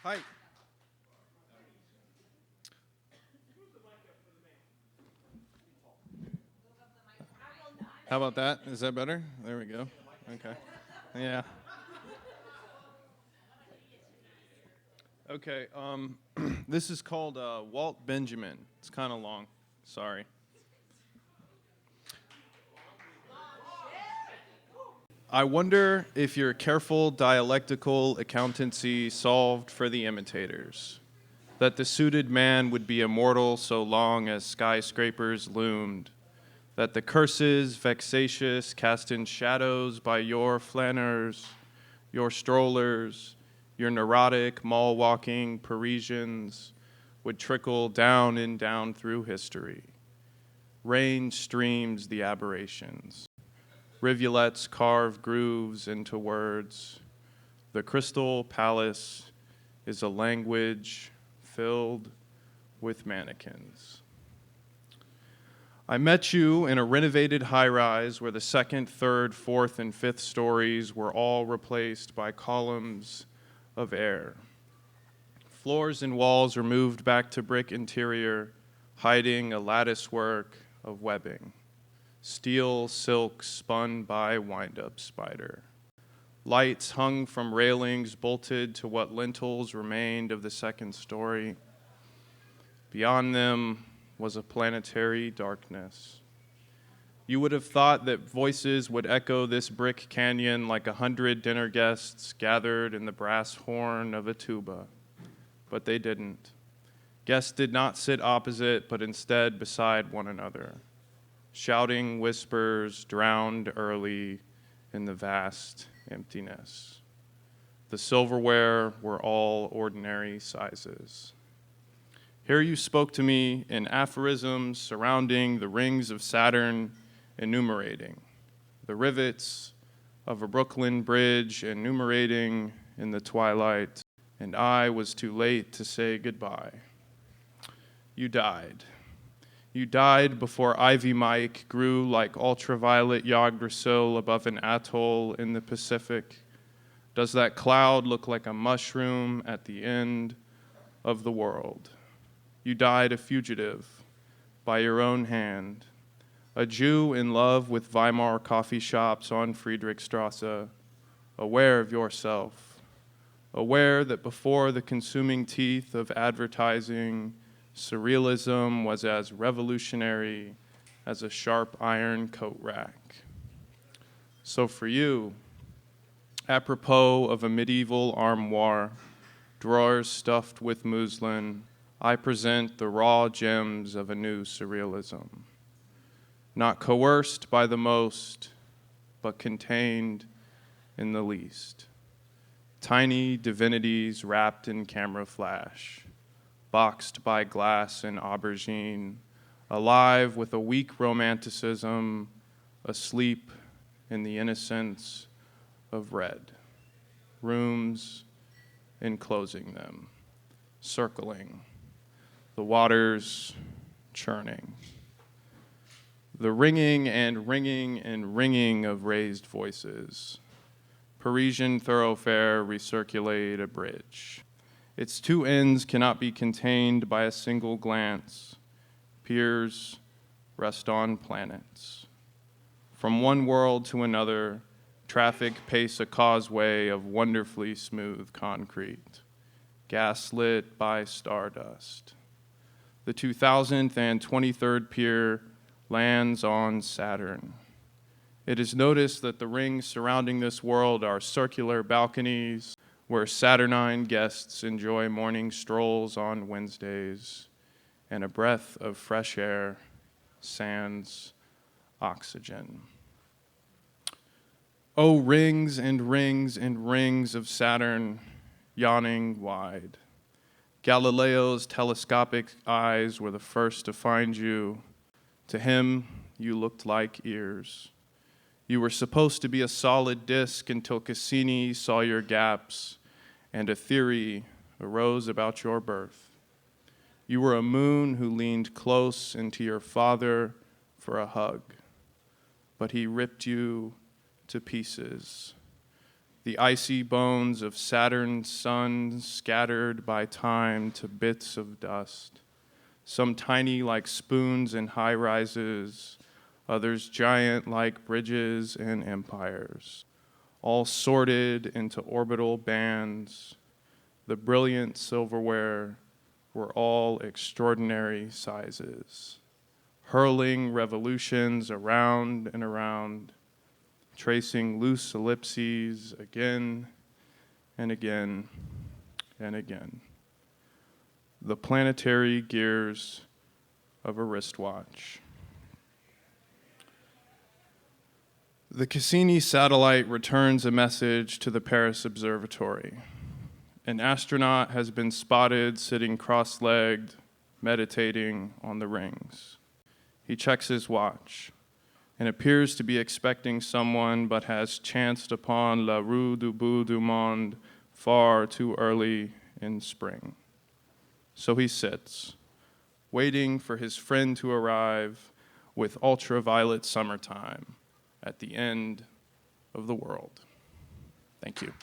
Hi. How about that? Is that better? There we go. Okay. Yeah. Okay. This is called Walt Benjamin. It's kind of long. Sorry. I wonder if your careful dialectical accountancy solved for the imitators, that the suited man would be immortal so long as skyscrapers loomed, that the curses vexatious cast in shadows by your flâneurs, your strollers, your neurotic mall-walking Parisians would trickle down and down through history. Rain streams the aberrations. Rivulets carve grooves into words. The crystal palace is a language filled with mannequins. I met you in a renovated high-rise where the second, third, fourth, and fifth stories were all replaced by columns of air. Floors and walls are moved back to brick interior, hiding a latticework of webbing. Steel silk spun by wind-up spider. Lights hung from railings bolted to what lintels remained of the second story. Beyond them was a planetary darkness. You would have thought that voices would echo this brick canyon like 100 dinner guests gathered in the brass horn of a tuba, but they didn't. Guests did not sit opposite, but instead beside one another. Shouting whispers drowned early in the vast emptiness. The silverware were all ordinary sizes. Here you spoke to me in aphorisms surrounding the rings of Saturn, enumerating the rivets of a Brooklyn bridge, enumerating in the twilight, and I was too late to say goodbye. You died. You died before Ivy Mike grew like ultraviolet Yggdrasil above an atoll in the Pacific. Does that cloud look like a mushroom at the end of the world? You died a fugitive by your own hand, a Jew in love with Weimar coffee shops on Friedrichstrasse, aware of yourself, aware that before the consuming teeth of advertising, surrealism was as revolutionary as a sharp iron coat rack. So for you, apropos of a medieval armoire, drawers stuffed with muslin, I present the raw gems of a new surrealism. Not coerced by the most, but contained in the least. Tiny divinities wrapped in camera flash, boxed by glass and aubergine, alive with a weak romanticism, asleep in the innocence of red. Rooms enclosing them, circling, the waters churning. The ringing and ringing and ringing of raised voices. Parisian thoroughfare recirculate a bridge. Its two ends cannot be contained by a single glance. Piers rest on planets. From one world to another, traffic pace a causeway of wonderfully smooth concrete, gaslit by stardust. The 2000th and 23rd pier lands on Saturn. It is noticed that the rings surrounding this world are circular balconies where Saturnine guests enjoy morning strolls on Wednesdays, and a breath of fresh air sans oxygen. Oh, rings and rings and rings of Saturn, yawning wide. Galileo's telescopic eyes were the first to find you. To him, you looked like ears. You were supposed to be a solid disk until Cassini saw your gaps, and a theory arose about your birth. You were a moon who leaned close into your father for a hug, but he ripped you to pieces. the icy bones of Saturn's sun scattered by time to bits of dust, some tiny like spoons in high rises, others giant like bridges and empires, all sorted into orbital bands. The brilliant silverware were all extraordinary sizes, hurling revolutions around and around, tracing loose ellipses again and again and again. The planetary gears of a wristwatch. The Cassini satellite returns a message to the Paris Observatory. An astronaut has been spotted sitting cross-legged, meditating on the rings. He checks his watch and appears to be expecting someone, but has chanced upon La Rue du Bout du Monde far too early in spring. So he sits, waiting for his friend to arrive with ultraviolet summertime at the end of the world. Thank you.